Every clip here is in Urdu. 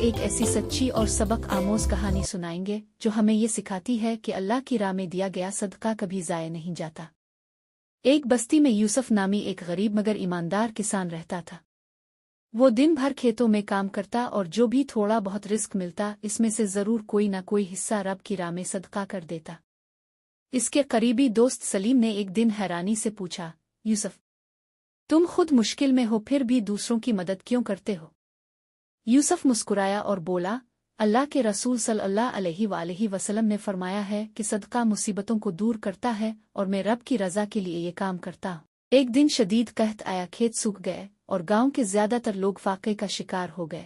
ایک ایسی سچی اور سبق آموز کہانی سنائیں گے جو ہمیں یہ سکھاتی ہے کہ اللہ کی راہ میں دیا گیا صدقہ کبھی ضائع نہیں جاتا۔ ایک بستی میں یوسف نامی ایک غریب مگر ایماندار کسان رہتا تھا۔ وہ دن بھر کھیتوں میں کام کرتا اور جو بھی تھوڑا بہت رزق ملتا اس میں سے ضرور کوئی نہ کوئی حصہ رب کی راہ میں صدقہ کر دیتا۔ اس کے قریبی دوست سلیم نے ایک دن حیرانی سے پوچھا، یوسف، تم خود مشکل میں ہو پھر بھی دوسروں کی مدد کیوں کرتے ہو؟ یوسف مسکرایا اور بولا، اللہ کے رسول صلی اللہ علیہ وآلہ وسلم نے فرمایا ہے کہ صدقہ مصیبتوں کو دور کرتا ہے اور میں رب کی رضا کے لیے یہ کام کرتا ہوں۔ ایک دن شدید قحط آیا، کھیت سوکھ گئے اور گاؤں کے زیادہ تر لوگ فاقے کا شکار ہو گئے۔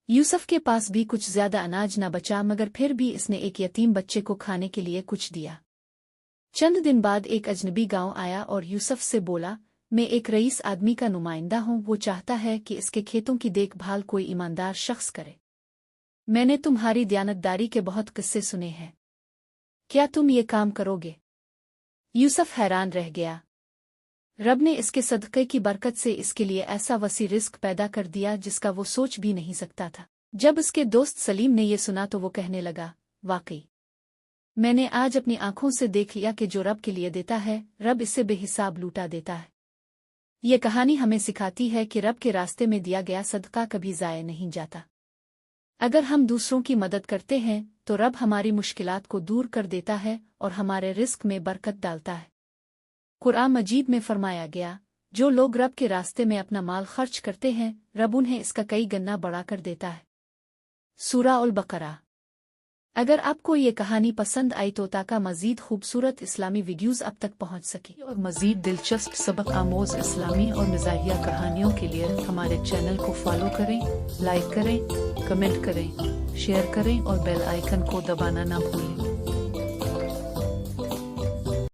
یوسف کے پاس بھی کچھ زیادہ اناج نہ بچا مگر پھر بھی اس نے ایک یتیم بچے کو کھانے کے لیے کچھ دیا۔ چند دن بعد ایک اجنبی گاؤں آیا اور یوسف سے بولا، میں ایک رئیس آدمی کا نمائندہ ہوں، وہ چاہتا ہے کہ اس کے کھیتوں کی دیکھ بھال کوئی ایماندار شخص کرے۔ میں نے تمہاری دیانتداری کے بہت قصے سنے ہیں، کیا تم یہ کام کرو گے؟ یوسف حیران رہ گیا۔ رب نے اس کے صدقے کی برکت سے اس کے لیے ایسا وسیع رزق پیدا کر دیا جس کا وہ سوچ بھی نہیں سکتا تھا۔ جب اس کے دوست سلیم نے یہ سنا تو وہ کہنے لگا، واقعی میں نے آج اپنی آنکھوں سے دیکھ لیا کہ جو رب کے لیے دیتا ہے رب اسے بے حساب لوٹا دیتا ہے۔ یہ کہانی ہمیں سکھاتی ہے کہ رب کے راستے میں دیا گیا صدقہ کبھی ضائع نہیں جاتا۔ اگر ہم دوسروں کی مدد کرتے ہیں تو رب ہماری مشکلات کو دور کر دیتا ہے اور ہمارے رزق میں برکت ڈالتا ہے۔ قرآن مجید میں فرمایا گیا، جو لوگ رب کے راستے میں اپنا مال خرچ کرتے ہیں رب انہیں اس کا کئی گنا بڑھا کر دیتا ہے۔ سورہ البقرہ۔ اگر آپ کو یہ کہانی پسند آئی تو تاکہ مزید خوبصورت اسلامی ویڈیوز اب تک پہنچ سکیں اور مزید دلچسپ سبق آموز اسلامی اور مزاحیہ کہانیوں کے لیے ہمارے چینل کو فالو کریں، لائک کریں، کمنٹ کریں، شیئر کریں اور بیل آئیکن کو دبانا نہ بھولیں۔